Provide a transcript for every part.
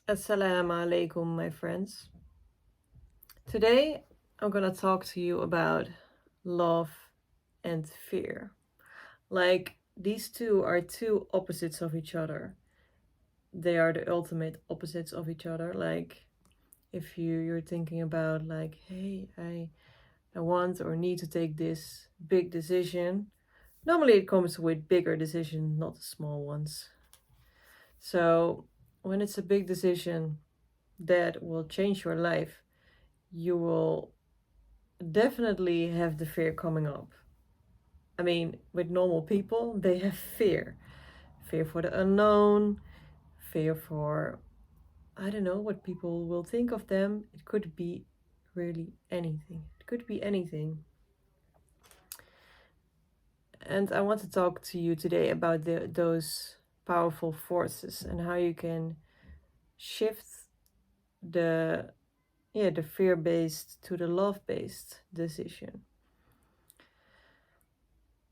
Assalamu alaikum, my friends. Today I'm gonna talk to you about love and fear. Like, these two are two opposites of each other. They are the ultimate opposites of each other. Like, if you're thinking about like, hey, I want or need to take this big decision. Normally it comes with bigger decisions, not the small ones. So when it's a big decision that will change your life, you will definitely have the fear coming up. I mean, with normal people, they have fear. Fear for the unknown, fear for, I don't know, what people will think of them. It could be really anything. It could be anything. And I want to talk to you today about those powerful forces and how you can shift the the fear-based to the love-based decision.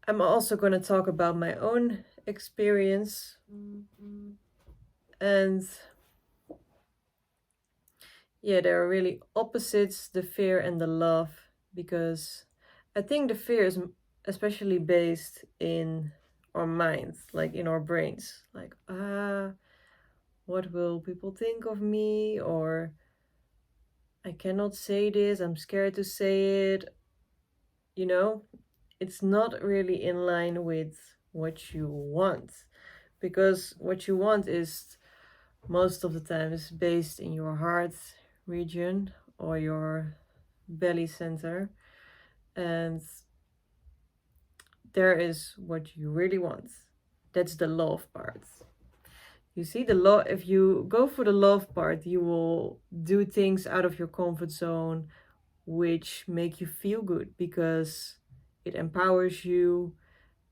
I'm also going to talk about my own experience. And yeah, there are really opposites, the fear and the love, because I think the fear is especially based in our minds, like in our brains. Like, what will people think of me? Or I cannot say this, I'm scared to say it. You know, it's not really in line with what you want, because what you want is most of the time is based in your heart region or your belly center, and there is what you really want. That's the love part. You see, the love, if you go for the love part, you will do things out of your comfort zone which make you feel good because it empowers you.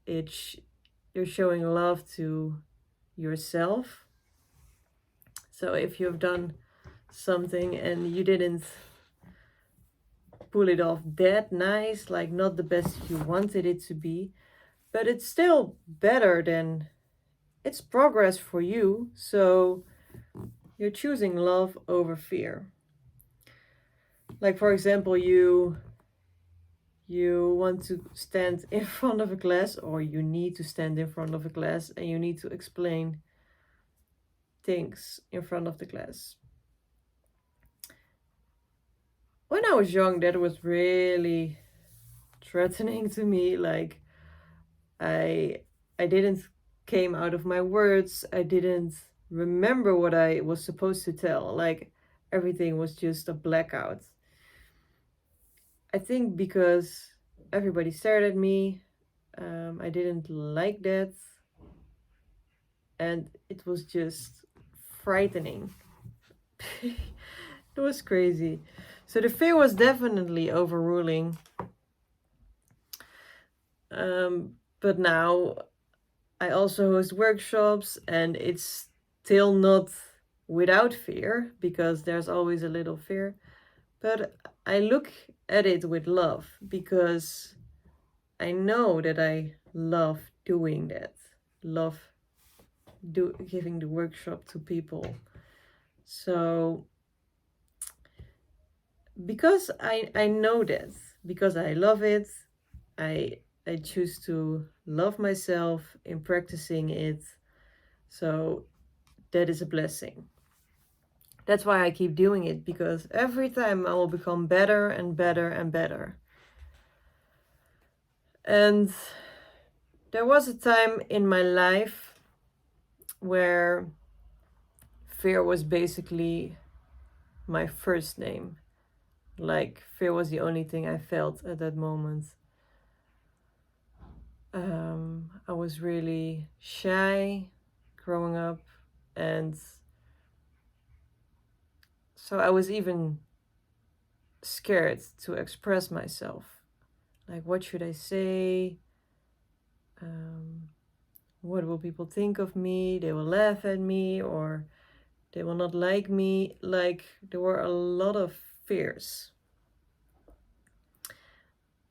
It's you're showing love to yourself. So if you've done something and you didn't pull it off that nice, like not the best you wanted it to be, but it's still better than, it's progress for you. So you're choosing love over fear. Like, for example, you want to stand in front of a class, or you need to stand in front of a class, and you need to explain things in front of the class. When I was young, that was really threatening to me. Like, I I didn't came out of my words. I didn't remember what I was supposed to tell. Like, everything was just a blackout. I think because everybody stared at me. I didn't like that, and it was just frightening. It was crazy. So the fear was definitely overruling. But now I also host workshops, and it's still not without fear because there's always a little fear. But I look at it with love because I know that I love doing that. Love giving the workshop to people. So because I know that, because I love it, I I choose to love myself in practicing it. So that is a blessing. That's why I keep doing it, because every time I will become better and better and better. And there was a time in my life where fear was basically my first name. Like, fear was the only thing I felt at that moment. I was really shy growing up, and so I was even scared to express myself. Like, what should I say? Um, what will people think of me? They will laugh at me, or they will not like me. Like, there were a lot of fears.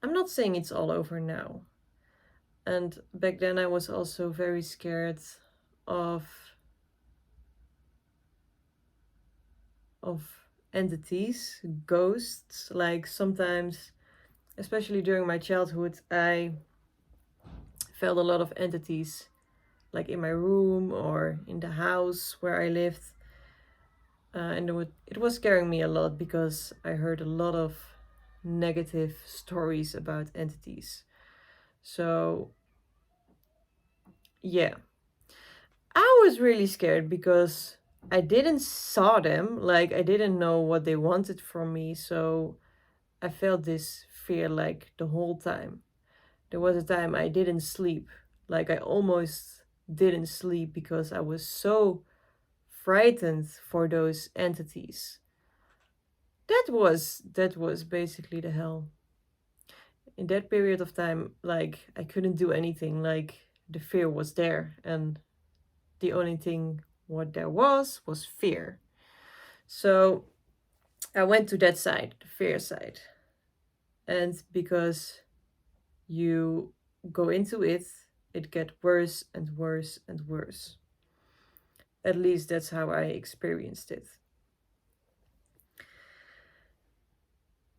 I'm not saying it's all over now. And back then I was also very scared of of entities, ghosts. Like sometimes, especially during my childhood, I felt a lot of entities, like in my room or in the house where I lived. And it was scaring me a lot because I heard a lot of negative stories about entities. So, yeah, I was really scared because I didn't saw them, like I didn't know what they wanted from me, so I felt this fear like the whole time. There was a time I didn't sleep, like I almost didn't sleep because I was so frightened for those entities. That was basically the hell. In that period of time, like I couldn't do anything, like the fear was there, and the only thing what there was fear. So I went to that side, the fear side. And because you go into it, it get worse and worse and worse. At least that's how I experienced it.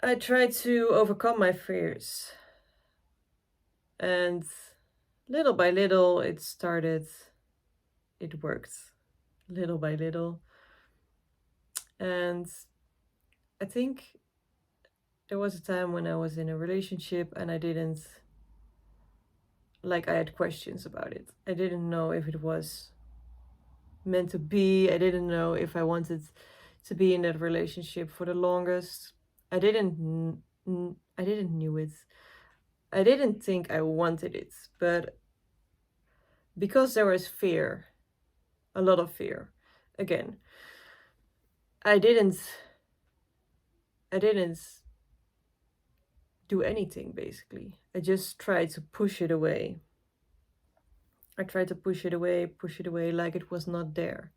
I tried to overcome my fears, and little by little it worked. Little by little. And I think there was a time when I was in a relationship and I didn't, like, I had questions about it. I didn't know if it was meant to be. I didn't know if I wanted to be in that relationship for the longest. I didn't knew it. I didn't think I wanted it, but because there was fear, a lot of fear. Again, I didn't I didn't do anything basically. I just tried to push it away. I tried to push it away like it was not there.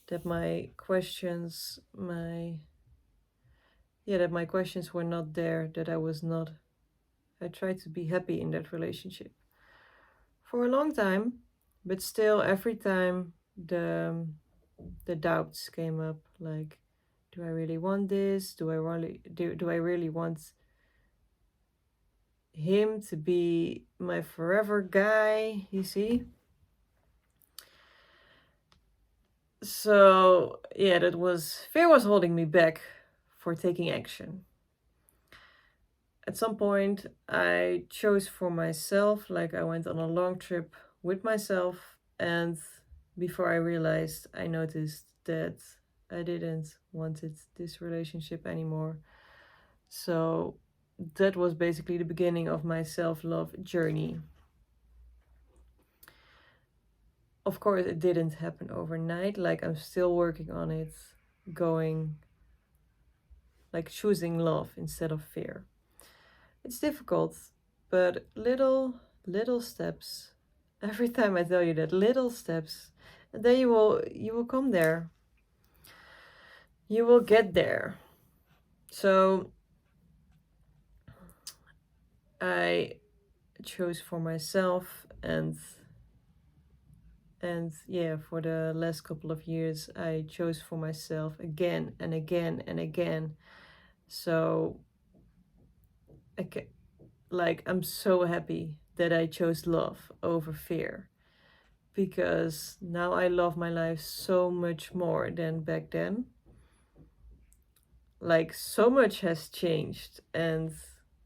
That my questions, that my questions were not there, that I was not. I tried to be happy in that relationship for a long time, but still every time the doubts came up, like, do I really want this? Do I really want him to be my forever guy, you see? So, yeah, fear was holding me back for taking action. At some point, I chose for myself, like I went on a long trip with myself, and before I realized, I noticed that I didn't wanted this relationship anymore. So that was basically the beginning of my self-love journey. Of course, it didn't happen overnight. Like, I'm still working on it, going, like, choosing love instead of fear. It's difficult, but little steps. Every time I tell you that, little steps, and then you will come there. You will get there. So I chose for myself, and yeah, for the last couple of years I chose for myself again and again and again. So I'm so happy that I chose love over fear, because now I love my life so much more than back then. Like, so much has changed, and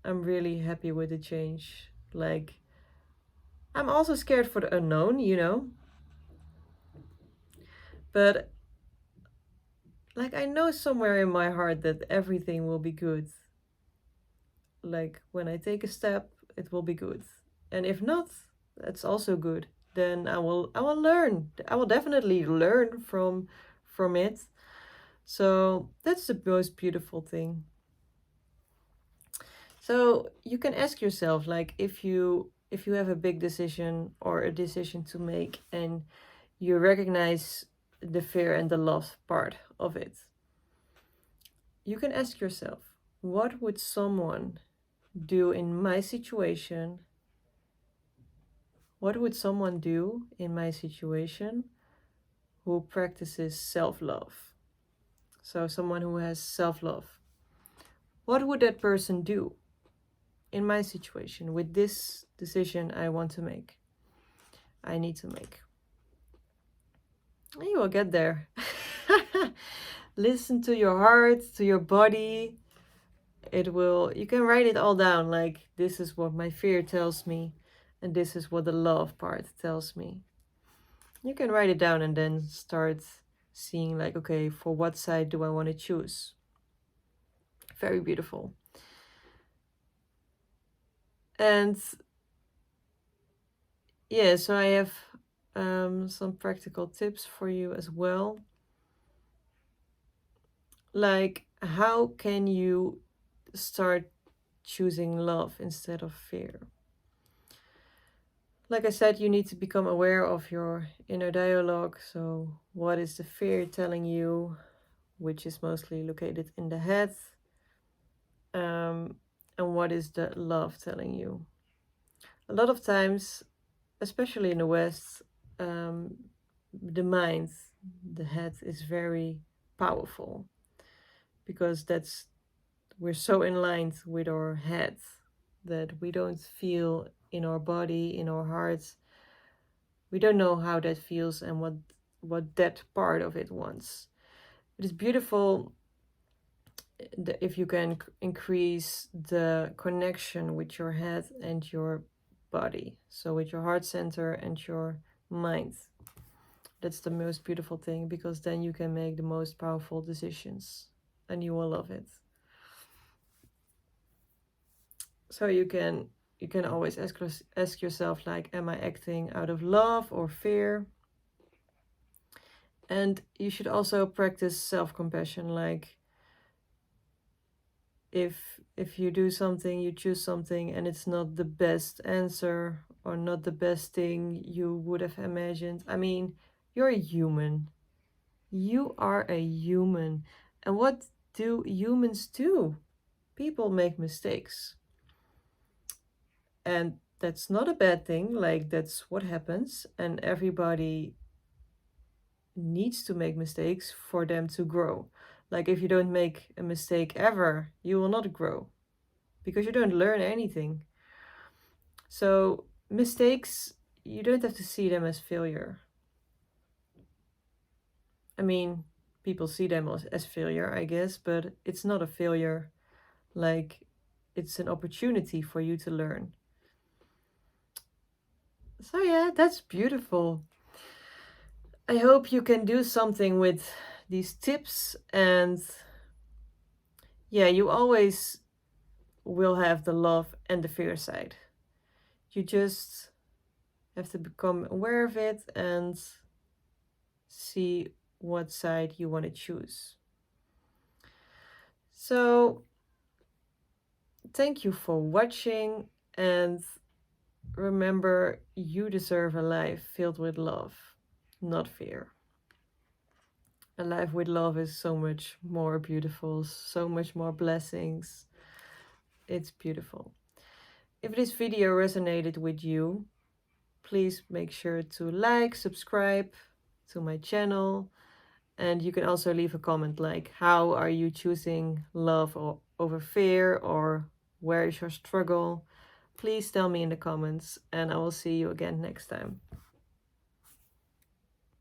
I'm really happy with the change. Like, I'm also scared for the unknown. But, like, I know somewhere in my heart that everything will be good. Like, when I take a step, it will be good. And if not, that's also good. Then I will learn. I will definitely learn from it. So that's the most beautiful thing. So you can ask yourself, like, if you have a big decision or a decision to make, and you recognize the fear and the love part of it, you can ask yourself, what would someone do in my situation? What would someone do in my situation who practices self-love? so someone who has self-love, what would that person do in my situation with this decision I want to make? I need to make. You will get there. Listen to your heart, to your body. It will, you can write it all down, like, this is what my fear tells me, and this is what the love part tells me. You can write it down and then start seeing, like, okay, for what side do I want to choose? Very beautiful. And yeah, so I have some practical tips for you as well. Like, how can you start choosing love instead of fear? Like I said, you need to become aware of your inner dialogue. So, what is the fear telling you, which is mostly located in the head? And what is the love telling you? A lot of times, especially in the West, the mind, the head is very powerful, because we're so in line with our head that we don't feel in our body, in our hearts. We don't know how that feels and what that part of it wants. It is beautiful if you can increase the connection with your head and your body, so with your heart center and your mind. That's the most beautiful thing, because then you can make the most powerful decisions and you will love it. So you can always ask yourself, like, am I acting out of love or fear? And you should also practice self-compassion. Like, if you do something, you choose something, and it's not the best answer or not the best thing you would have imagined. I mean, you're a human. You are a human. And what do humans do? People make mistakes. And that's not a bad thing. Like, that's what happens. And everybody needs to make mistakes for them to grow. Like, if you don't make a mistake ever, you will not grow, because you don't learn anything. So mistakes, you don't have to see them as failure. I mean, people see them as failure, I guess, but it's not a failure. Like, it's an opportunity for you to learn. So yeah, that's beautiful. I hope you can do something with these tips, and yeah, you always will have the love and the fear side. You just have to become aware of it and see what side you want to choose. So, thank you for watching, and remember, you deserve a life filled with love, not fear. A life with love is so much more beautiful, so much more blessings. It's beautiful. If this video resonated with you, please make sure to like, subscribe to my channel, and you can also leave a comment, like, how are you choosing love over fear, or where is your struggle? Please tell me in the comments, and I will see you again next time.